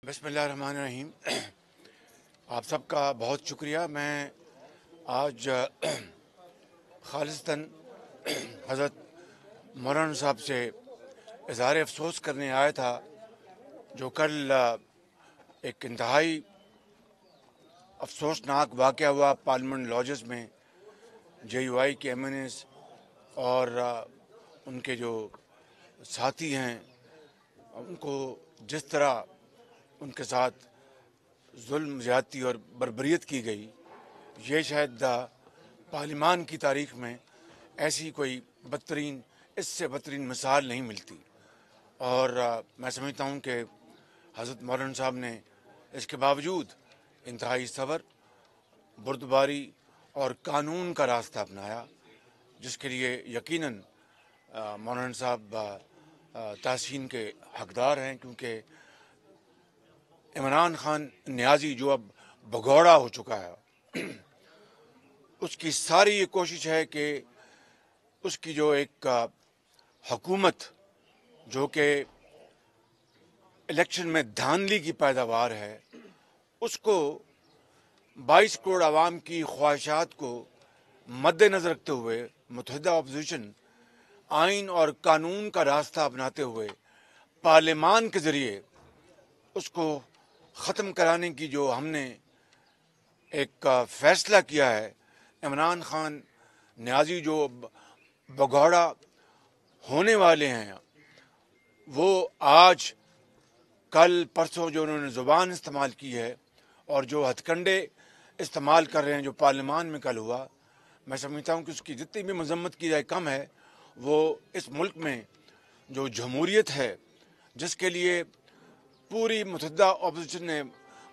बिस्मिल्लाहिर्रहमानिर्रहीम। आप सबका बहुत शुक्रिया। मैं आज खालिस्तन हज़रत मौलाना साहब से इज़हार अफसोस करने आया था जो कल एक इंतहाई अफसोसनाक वाक़या हुआ पार्लियामेंट लॉजेस में। JUI के MNAs और उनके जो साथी हैं उनको जिस तरह उनके साथ जुल्म, ज़्यादती और बर्बरियत की गई, ये शायद पार्लिमान की तारीख़ में ऐसी कोई बदतरीन, इससे बदतरीन मिसाल नहीं मिलती। और मैं समझता हूँ कि हज़रत मौलाना साहब ने इसके बावजूद इंतहाई सब्र, बुर्दबारी और कानून का रास्ता अपनाया, जिसके लिए यकीनन मौलाना साहब तहसीन के हकदार हैं, क्योंकि इमरान खान नियाज़ी जो अब भगोड़ा हो चुका है, उसकी सारी ये कोशिश है कि उसकी जो एक हुकूमत जो कि इलेक्शन में धांधली की पैदावार है, उसको 22 करोड़ आवाम की ख्वाहिशात को मद्देनज़र रखते हुए मुत्तहिदा अपोजिशन आइन और कानून का रास्ता अपनाते हुए पार्लियामान के ज़रिए उसको ख़त्म कराने की जो हमने एक फ़ैसला किया है, इमरान खान नियाज़ी जो भगोड़ा होने वाले हैं, वो आज कल परसों जो उन्होंने ज़ुबान इस्तेमाल की है और जो हथकंडे इस्तेमाल कर रहे हैं जो पार्लियामान में कल हुआ, मैं समझता हूँ कि उसकी जितनी भी मज़म्मत की जाए कम है। वो इस मुल्क में जो जमहूरियत है, जिसके लिए पूरी मुत्तहिदा अपोजिशन ने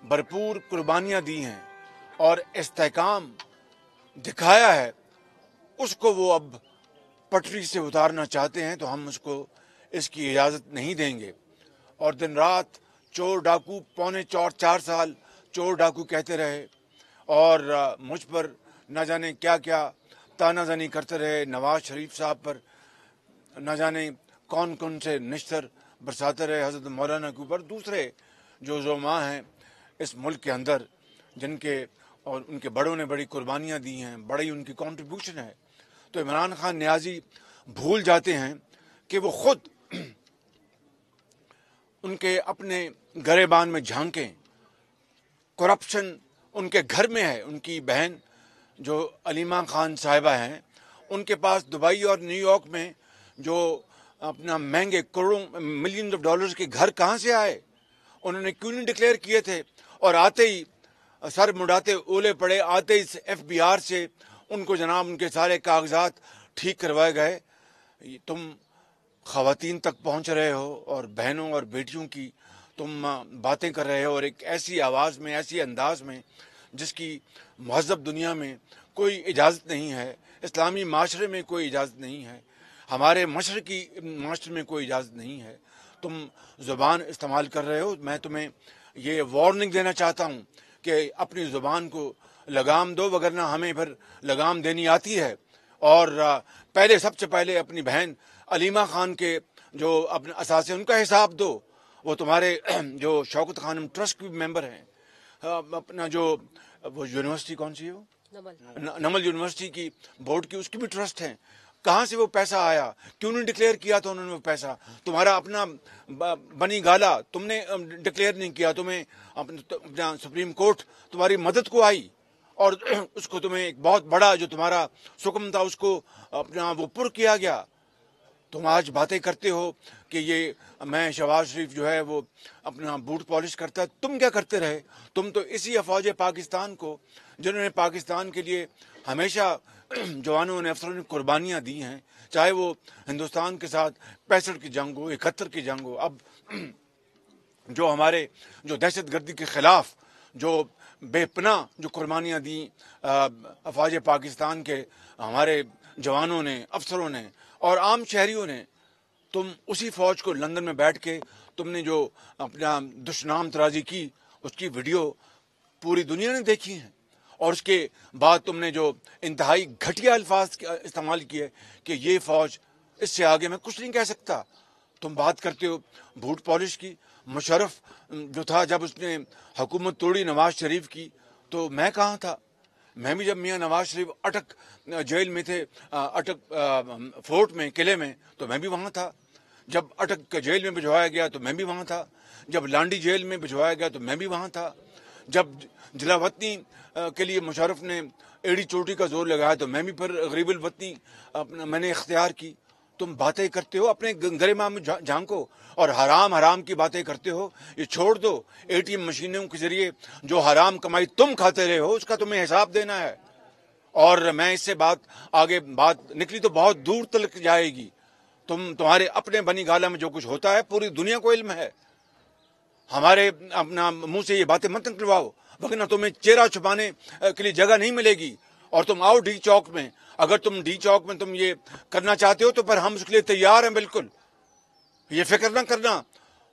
भरपूर कुर्बानियाँ दी हैं और इस्तेहकाम दिखाया है, उसको वो अब पटरी से उतारना चाहते हैं, तो हम उसको इसकी इजाज़त नहीं देंगे। और दिन रात चोर डाकू, पौने 4 साल चोर डाकू कहते रहे और मुझ पर न जाने क्या क्या तानाज़नी करते रहे, नवाज शरीफ साहब पर न जाने कौन कौन से निश्तर बरसाते रहे हज़रत मौलाना के ऊपर। दूसरे जो ज़ुलमा हैं इस मुल्क के अंदर, जिनके और उनके बड़ों ने बड़ी कुर्बानियाँ दी हैं, बड़ी उनकी कंट्रीब्यूशन है, तो इमरान खान नियाज़ी भूल जाते हैं कि वो ख़ुद उनके अपने गरेबान में झांकें। करप्शन उनके घर में है। उनकी बहन जो अलीमा खान साहिबा हैं, उनके पास दुबई और न्यूयॉर्क में जो अपना महंगे करोड़ों मिलियन ऑफ डॉलर्स के घर कहाँ से आए? उन्होंने क्यों नहीं डिक्लेयर किए थे? और आते ही सर मुड़ाते ओले पड़े, आते ही FBR से उनको जनाब उनके सारे कागजात ठीक करवाए गए। तुम ख़वातीन तक पहुँच रहे हो और बहनों और बेटियों की तुम बातें कर रहे हो, और एक ऐसी आवाज़ में, ऐसी अंदाज में जिसकी महज़ब दुनिया में कोई इजाज़त नहीं है, इस्लामी माशरे में कोई इजाज़त नहीं है, हमारे मशरकी माशरे में कोई इजाज़त नहीं है। तुम ज़ुबान इस्तेमाल कर रहे हो। मैं तुम्हें ये वार्निंग देना चाहता हूँ कि अपनी ज़ुबान को लगाम दो, वगरना हमें फिर लगाम देनी आती है। और पहले सबसे पहले अपनी बहन अलीमा खान के जो अपने असासे, उनका हिसाब दो। वो तुम्हारे जो शौकत खानम ट्रस्ट की मेंबर हैं, अपना जो वो यूनिवर्सिटी कौन सी है, वो नमल यूनिवर्सिटी की बोर्ड की, उसकी भी ट्रस्ट हैं। कहाँ से वो पैसा आया? क्यों नहीं डिक्लेयर किया था उन्होंने वो पैसा? तुम्हारा अपना बनी गाला तुमने डिक्लेयर नहीं किया। तुम्हें अपना सुप्रीम कोर्ट तुम्हारी मदद को आई और उसको तुम्हें एक बहुत बड़ा जो तुम्हारा सुकम था उसको अपना वो पुर किया गया। तुम आज बातें करते हो कि ये मैं शहबाज शरीफ जो है वो अपना बूट पॉलिश करता है। तुम क्या करते रहे? तुम तो इसी अफवाज पाकिस्तान को, जिन्होंने पाकिस्तान के लिए हमेशा जवानों ने, अफसरों ने कुर्बानियाँ दी हैं, चाहे वो हिंदुस्तान के साथ 65 की जंग हो, 71 की जंग हो, अब जो हमारे जो दहशत गर्दी के ख़िलाफ़ जो बेपनाह जो कुर्बानियाँ दी अफवाज पाकिस्तान के हमारे जवानों ने, अफसरों ने और आम शहरियों ने, तुम उसी फ़ौज को लंदन में बैठ के तुमने जो अपना दुश्मनाम तराजी की, उसकी वीडियो पूरी दुनिया ने देखी है। और उसके बाद तुमने जो इंतहाई घटिया अल्फाज इस्तेमाल किए कि ये फ़ौज, इससे आगे मैं कुछ नहीं कह सकता। तुम बात करते हो बूट पॉलिश की। مشرف جو تھا جب اس نے حکومت توڑی نواز شریف کی تو میں کہاں تھا؟ میں بھی جب میاں نواز شریف اٹک جیل میں تھے، اٹک فورٹ میں، قلعے میں، تو میں بھی وہاں تھا. جب اٹک جیل میں بھجوایا گیا تو میں بھی وہاں تھا. جب لانڈی جیل میں بھجوایا گیا تو میں بھی وہاں تھا. جب جلا وطنی کے لیے مشرف نے ایڑی چوٹی کا زور لگایا تو میں بھی پھر غریب الوطنی میں نے اختیار کی. تم باتیں کرتے ہو اپنے گریباں میں جھانکو، اور حرام کی باتیں کرتے ہو. یہ چھوڑ دو. اے ٹی ایم مشینوں کے ذریعے جو حرام کمائی تم کھاتے رہے ہو اس کا تمہیں حساب دینا ہے. اور میں اس سے آگے بات نکلی تو بہت دور تک جائے گی. تمہارے اپنے بنی گالا میں جو کچھ ہوتا ہے پوری دنیا کو علم ہے. ہمارے اپنا منہ سے یہ باتیں مت نکلواؤ، وگرنہ تمہیں چہرہ چھپانے کے لیے جگہ نہیں ملے گی. اور تم آؤ ڈی چوک میں. اگر تم ڈی چوک میں تم یہ کرنا چاہتے ہو تو پھر ہم اس کے لیے تیار ہیں. بالکل یہ فکر نہ کرنا.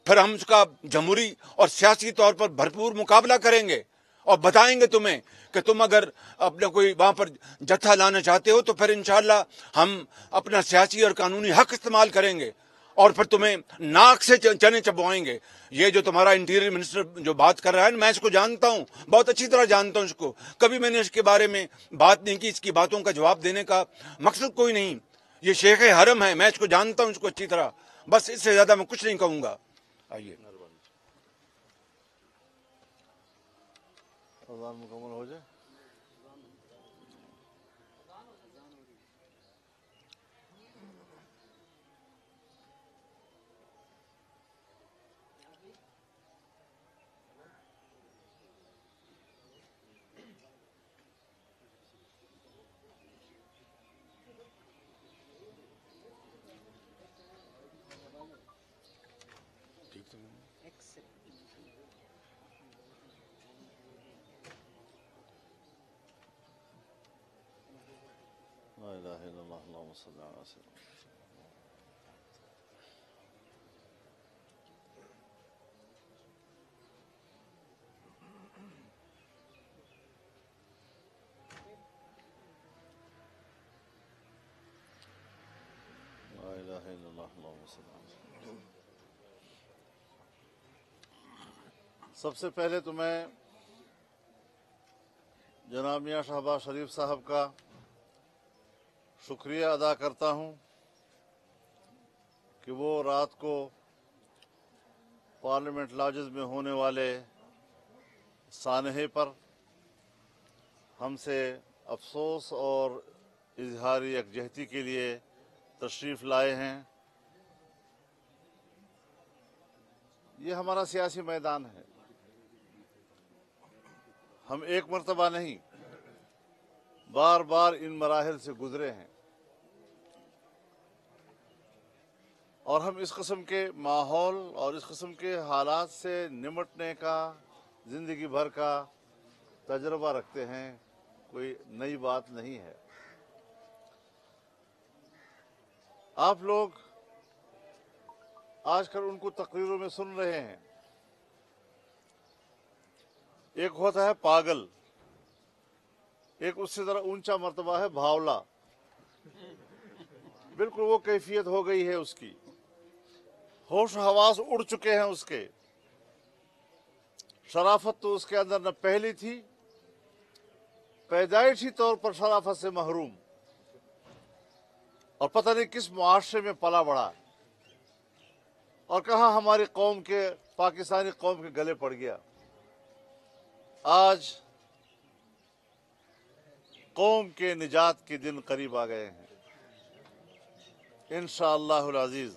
پھر ہم اس کا جمہوری اور سیاسی طور پر بھرپور مقابلہ کریں گے اور بتائیں گے تمہیں کہ تم اگر اپنا کوئی وہاں پر جتھا لانا چاہتے ہو تو پھر انشاءاللہ ہم اپنا سیاسی اور قانونی حق استعمال کریں گے اور پھر تمہیں ناک سے چنے چبوائیں گے. یہ جو تمہارا انٹیریئر منسٹر جو بات کر رہا ہے میں اس کو جانتا ہوں، بہت اچھی طرح جانتا ہوں اس کو. کبھی میں نے اس کے بارے میں بات نہیں کی. اس کی باتوں کا جواب دینے کا مقصد کوئی نہیں. یہ شیخ حرم ہے، میں اس کو جانتا ہوں اس کو اچھی طرح. بس اس سے زیادہ میں کچھ نہیں کہوں گا. آئیے اذان مکمل ہو جائے. لا الہ الا اللہ اللہم صلی علی سیدنا. لا الہ الا اللہ اللہم صلی علی سیدنا. سب سے پہلے تو میں جناب میاں شہباز شریف صاحب کا شکریہ ادا کرتا ہوں کہ وہ رات کو پارلیمنٹ لاجز میں ہونے والے سانحے پر ہم سے افسوس اور اظہار یکجہتی کے لیے تشریف لائے ہیں. یہ ہمارا سیاسی میدان ہے. ہم ایک مرتبہ نہیں بار بار ان مراحل سے گزرے ہیں اور ہم اس قسم کے ماحول اور اس قسم کے حالات سے نمٹنے کا زندگی بھر کا تجربہ رکھتے ہیں. کوئی نئی بات نہیں ہے. آپ لوگ آج کل ان کو تقریروں میں سن رہے ہیں. ایک ہوتا ہے پاگل، ایک اس سے ذرا اونچا مرتبہ ہے بھاولا. بالکل وہ کیفیت ہو گئی ہے اس کی. ہوش و حواس اڑ چکے ہیں اس کے. شرافت تو اس کے اندر نہ پہلی تھی، پیدائشی طور پر شرافت سے محروم، اور پتہ نہیں کس معاشرے میں پلا بڑھا اور کہاں ہماری قوم کے، پاکستانی قوم کے گلے پڑ گیا. آج قوم کے نجات کے دن قریب آ گئے ہیں انشاءاللہ العزیز.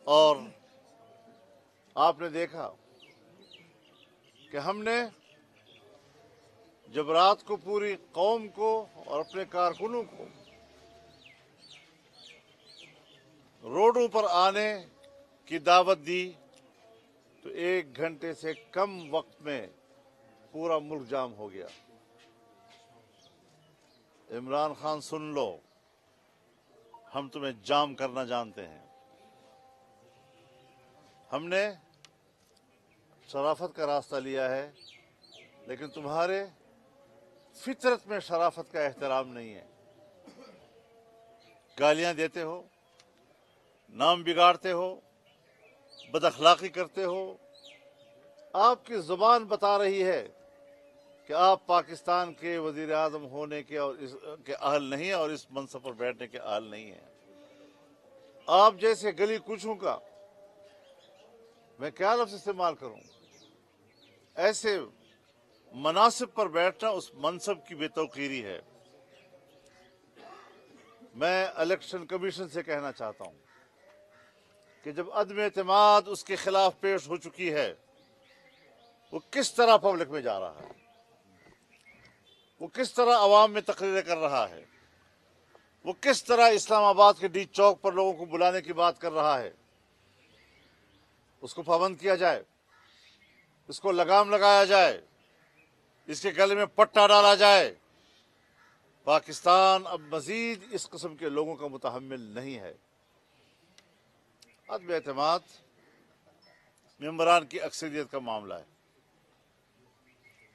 اور آپ نے دیکھا کہ ہم نے جب رات کو پوری قوم کو اور اپنے کارکنوں کو روڈوں پر آنے کی دعوت دی تو 1 گھنٹے سے کم وقت میں پورا ملک جام ہو گیا. عمران خان سن لو، ہم تمہیں جام کرنا جانتے ہیں. ہم نے شرافت کا راستہ لیا ہے لیکن تمہارے فطرت میں شرافت کا احترام نہیں ہے. گالیاں دیتے ہو، نام بگاڑتے ہو، بد اخلاقی کرتے ہو. آپ کی زبان بتا رہی ہے کہ آپ پاکستان کے وزیر اعظم ہونے کے اور اس کے اہل نہیں ہیں اور اس منصب پر بیٹھنے کے اہل نہیں ہیں. آپ جیسے گلی کوچوں کا میں کیا لفظ استعمال کروں، ایسے مناصب پر بیٹھنا اس منصب کی بے توقیری ہے. میں الیکشن کمیشن سے کہنا چاہتا ہوں کہ جب عدم اعتماد اس کے خلاف پیش ہو چکی ہے، وہ کس طرح پبلک میں جا رہا ہے، وہ کس طرح عوام میں تقریریں کر رہا ہے، وہ کس طرح اسلام آباد کے ڈی چوک پر لوگوں کو بلانے کی بات کر رہا ہے. اس کو پابند کیا جائے، اس کو لگام لگایا جائے، اس کے گلے میں پٹا ڈالا جائے. پاکستان اب مزید اس قسم کے لوگوں کا متحمل نہیں ہے. عدم اعتماد ممبران کی اکثریت کا معاملہ ہے.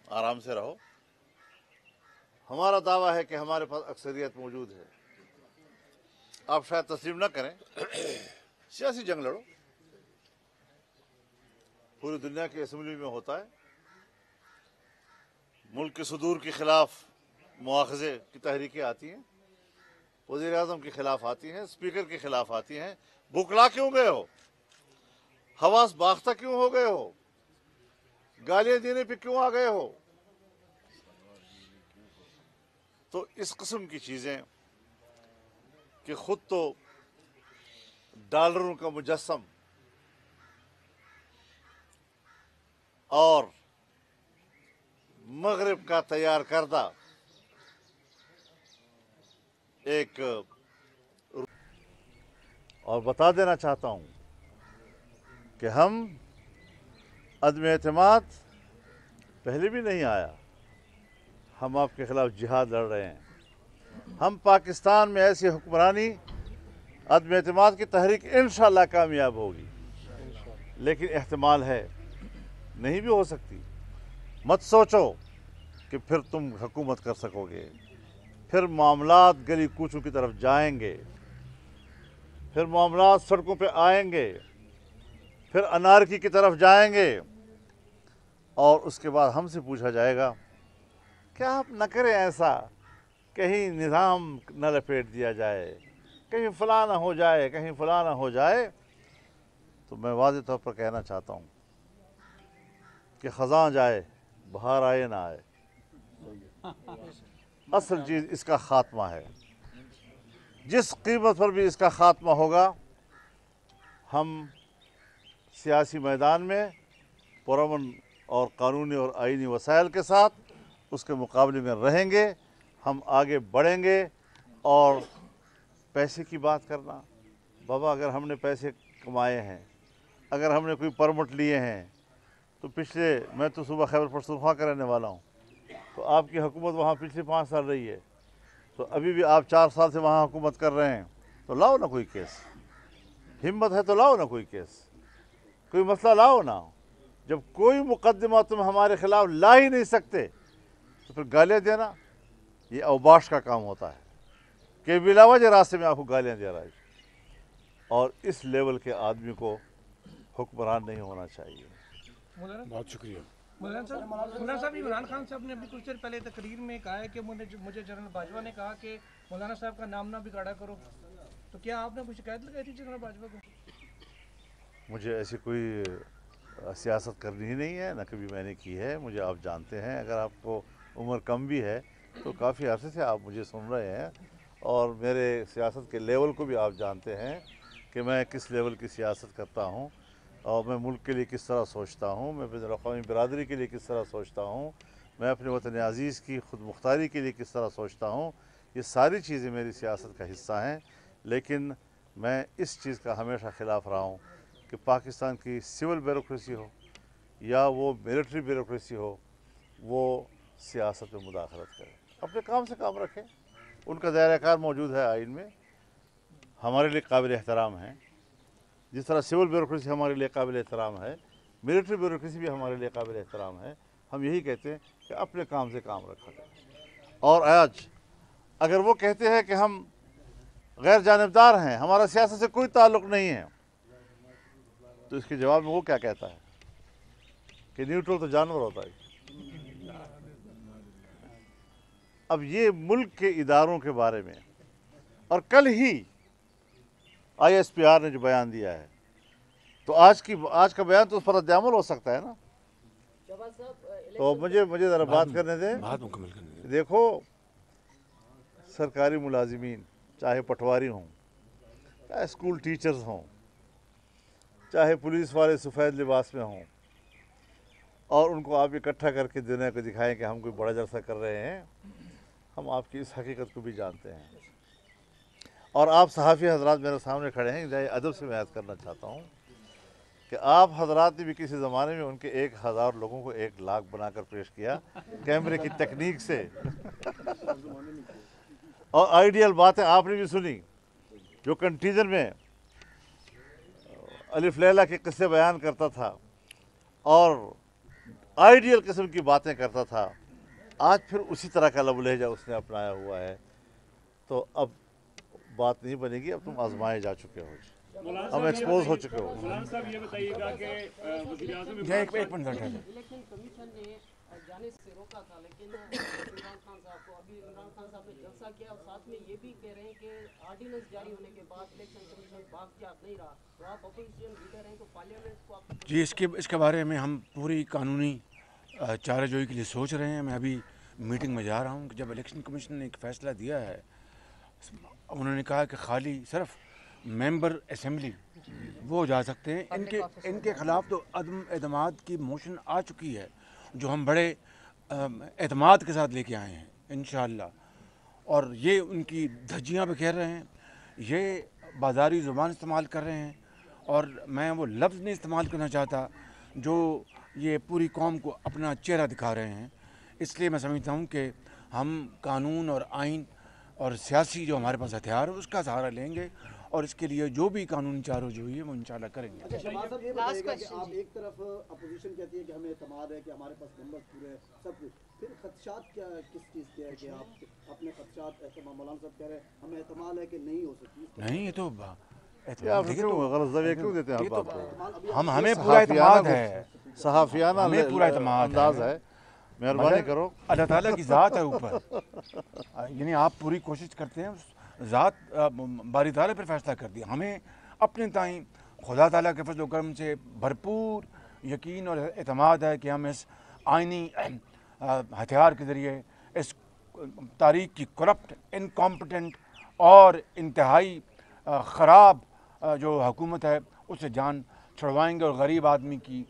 آرام سے رہو. ہمارا دعویٰ ہے کہ ہمارے پاس اکثریت موجود ہے. آپ شاید تسلیم نہ کریں، سیاسی جنگ لڑو. پوری دنیا کی اسمبلی میں ہوتا ہے. ملک کے صدور کے خلاف مواخذے کی تحریکیں آتی ہیں، وزیر اعظم کے خلاف آتی ہیں، اسپیکر کے خلاف آتی ہیں. بھوکلا کیوں گئے ہو؟ حواس باختہ کیوں ہو گئے ہو؟ گالیاں دینے پہ کیوں آ گئے ہو؟ تو اس قسم کی چیزیں کہ خود تو ڈالروں کا مجسم اور مغرب کا تیار کردہ ایک، اور بتا دینا چاہتا ہوں کہ ہم عدم اعتماد پہلے بھی نہیں آیا. ہم آپ کے خلاف جہاد لڑ رہے ہیں. ہم پاکستان میں ایسی حکمرانی عدم اعتماد کی تحریک انشاءاللہ کامیاب ہوگی، لیکن احتمال ہے نہیں بھی ہو سکتی. مت سوچو کہ پھر تم حکومت کر سکو گے. پھر معاملات گلی کوچوں کی طرف جائیں گے، پھر معاملات سڑکوں پہ آئیں گے، پھر انارکی کی طرف جائیں گے، اور اس کے بعد ہم سے پوچھا جائے گا کہ آپ نہ کریں ایسا، کہیں نظام نہ لپیٹ دیا جائے، کہیں فلاں نہ ہو جائے، کہیں فلاں نہ ہو جائے. تو میں واضح طور پر کہنا چاہتا ہوں کہ خزاں جائے بہار آئے نہ آئے، اصل چیز اس کا خاتمہ ہے. جس قیمت پر بھی اس کا خاتمہ ہوگا، ہم سیاسی میدان میں پرامن اور قانونی اور آئینی وسائل کے ساتھ اس کے مقابلے میں رہیں گے. ہم آگے بڑھیں گے. اور پیسے کی بات کرنا، بابا اگر ہم نے پیسے کمائے ہیں، اگر ہم نے کوئی پرمٹ لیے ہیں، تو میں تو صوبہ خیبر پختونخوا کا رہنے والا ہوں، تو آپ کی حکومت وہاں پچھلے 5 سال رہی ہے، تو ابھی بھی آپ 4 سال سے وہاں حکومت کر رہے ہیں، تو لاؤ نا کوئی کیس. ہمت ہے تو لاؤ نا کوئی کیس، کوئی مسئلہ لاؤ نا. جب کوئی مقدمہ تم ہمارے خلاف لا ہی نہیں سکتے تو پھر گالیاں دینا یہ اوباش کا کام ہوتا ہے کہ بلا وجہ راستے میں آپ کو گالیاں دے رہا ہے. اور اس لیول کے آدمی کو حکمران نہیں ہونا چاہیے. بہت شکریہ. مولانا صاحب، عمران خان صاحب نے ابھی کچھ دیر پہلے تقریر میں کہا ہے کہ مجھے جنرل باجوہ نے کہا کہ مولانا صاحب کا نام نہ بگاڑا کرو. تو کیا آپ نے کوئی شکایت لگائی تھی جنرل باجوہ کو؟ مجھے ایسی کوئی سیاست کرنی ہی نہیں ہے، نہ کبھی میں نے کی ہے. مجھے آپ جانتے ہیں، اگر آپ کو عمر کم بھی ہے تو کافی عرصے سے آپ مجھے سن رہے ہیں، اور میرے سیاست کے لیول کو بھی آپ جانتے ہیں کہ میں کس لیول کی سیاست کرتا ہوں، اور میں ملک کے لیے کس طرح سوچتا ہوں، میں بین الاقوامی برادری کے لیے کس طرح سوچتا ہوں، میں اپنے وطن عزیز کی خود مختاری کے لیے کس طرح سوچتا ہوں. یہ ساری چیزیں میری سیاست کا حصہ ہیں. لیکن میں اس چیز کا ہمیشہ خلاف رہا ہوں کہ پاکستان کی سول بیوروکریسی ہو یا وہ ملٹری بیوروکریسی ہو، وہ سیاست میں مداخلت کرے. اپنے کام سے کام رکھیں. ان کا دائرہ کار موجود ہے آئین میں، ہمارے لیے قابل احترام ہیں. جس طرح سول بیوروکریسی ہمارے لیے قابل احترام ہے، ملٹری بیوروکریسی بھی ہمارے لیے قابل احترام ہے. ہم یہی کہتے ہیں کہ اپنے کام سے کام رکھا جائے. اور آج اگر وہ کہتے ہیں کہ ہم غیر جانبدار ہیں، ہمارا سیاست سے کوئی تعلق نہیں ہے، तो इसके जवाब में वो क्या कहता है कि न्यूट्रल तो जानवर होता है। अब ये मुल्क के इदारों के बारे में, और कल ही ISPR ने जो बयान दिया है, तो आज का बयान तो उस पर रद्द-ए-अमल हो सकता है ना। तो मुझे ज़रा बात करने दें। देखो, सरकारी मुलाजिमीन, चाहे पटवारी हों, चाहे स्कूल टीचर्स हों, चाहे पुलिस वाले सफ़ेद लिबास में हों, और उनको आप इकट्ठा करके दुनिया को दिखाएं कि हम कोई बड़ा जलसा कर रहे हैं, हम आपकी इस हकीकत को भी जानते हैं। और आप सहाफ़ी हजरात मेरे सामने खड़े हैं, इधर अदब से मैं याद करना चाहता हूँ कि आप हजरात ने भी किसी ज़माने में उनके 1000 लोगों को 1 लाख बनाकर पेश किया कैमरे की तकनीक से। और आइडियल बातें आपने भी सुनी, जो कंटीजन में अलिफ लैला के किस्से बयान करता था और आइडियल किस्म की बातें करता था, आज फिर उसी तरह का लब लहजा उसने अपनाया हुआ है। तो अब बात नहीं बनेगी, अब तुम आजमाए जा चुके हो, हम एक्सपोज हो चुके हो। मौलाना साहब ये बताइएगा कि वज़ीर-ए-आज़म एक मिनट इलेक्शन कमीशन ने जाने से रोका था, लेकिन इमरान खान साहब को अभी इमरान खान साहब ने जलसा किया और साथ में ये भी कह रहे हैं कि ऑर्डिनेंस जारी होने के बाद इलेक्शन कमीशन बागजात नहीं रहा, तो आप अपोजिशन लीडर हैं तो पार्लियामेंट को आप जी इसके बारे में हम पूरी कानूनी चाराजोई के लिए सोच रहे हैं। मैं अभी मीटिंग में जा रहा हूँ कि जब इलेक्शन कमीशन ने एक फ़ैसला दिया है, उन्होंने कहा कि खाली सिर्फ मेंबर असेंबली वो जा सकते हैं, इनके ख़िलाफ़ तो अदम एतमाद की मोशन आ चुकी है जो हम बड़े एतमाद के साथ लेके आए हैं इंशाअल्लाह। और ये उनकी धज्जियाँ बिखेर रहे हैं, ये बाज़ारी ज़ुबान इस्तेमाल कर रहे हैं, और मैं वो लफ्ज़ नहीं इस्तेमाल करना चाहता जो ये पूरी कौम को अपना चेहरा दिखा रहे हैं। इसलिए मैं समझता हूँ कि हम कानून और आइन और सियासी जो हमारे पास हथियार है उसका सहारा लेंगे, और इसके लिए जो भी कानूनी चाराजोई है वो इंशाल्लाह करेंगे। अच्छा शहबाज साहब, ये बताइएगा कि आप एक तरफ अपोजिशन कहती है कि हमें एतमाद है कि हमारे पास नंबर पूरे हैं सब कुछ, फिर खदशात क्या किस चीज़ के है कि आप अपने खदशात मौलाना साहब कह रहे हैं हमें एतमाद है कि नहीं हो सकती? नहीं, ये तो क्यों देते हैं आपको? हमें पूरा एतमाद है, सहाफियाना हमें पूरा एतमाद अंदाज है, मेहरबानी करो। अल्लाह ताला की ज़ात है ऊपर, यानी आप पूरी कोशिश करते हैं, ज़ात बारी ताला पर फैसला कर दिया। हमें अपने ताईं खुदा ताला के फज़ल व करम से भरपूर यकीन और एतमाद है कि हम इस आइनी हथियार के ज़रिए इस तारीख़ की करप्ट, इनकॉम्पिटेंट और इंतहाई ख़राब जो हुकूमत है उससे जान छुड़वाएंगे, और गरीब आदमी की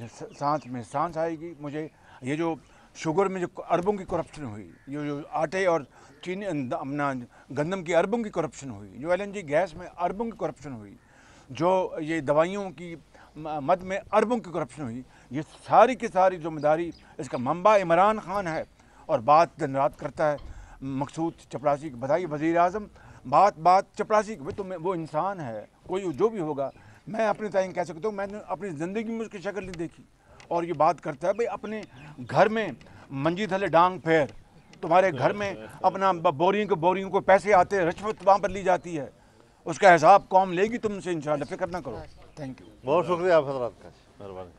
सांस में सांस आएगी। मुझे ये जो शुगर में जो अरबों की करप्शन हुई, ये जो आटे और चीनी अपना गंदम की अरबों की करप्शन हुई, जो LNG गैस में अरबों की करप्शन हुई, जो ये दवाइयों की मद में अरबों की करप्शन हुई, ये सारी की सारी जिम्मेदारी इसका मंबा इमरान खान है। और बात दिन रात करता है मकसूद चपरासी की। बताइए वज़ीर-ए-आज़म बात चपरासी की, तो वो इंसान है, कोई जो भी होगा। मैं अपने ताईं कह सकता हूँ, मैंने अपनी ज़िंदगी में उसकी शक्ल नहीं देखी, और ये बात करता है भाई अपने घर में मंजी थले डांग फेर, तुम्हारे घर में अपना बोरियों को पैसे आते हैं, रिश्वत वहाँ पर ली जाती है, उसका हिसाब कौम लेगी तुमसे इंशाल्लाह, फिक्र ना करो। थैंक यू, बहुत शुक्रिया आप हजरात का, मेहरबानी।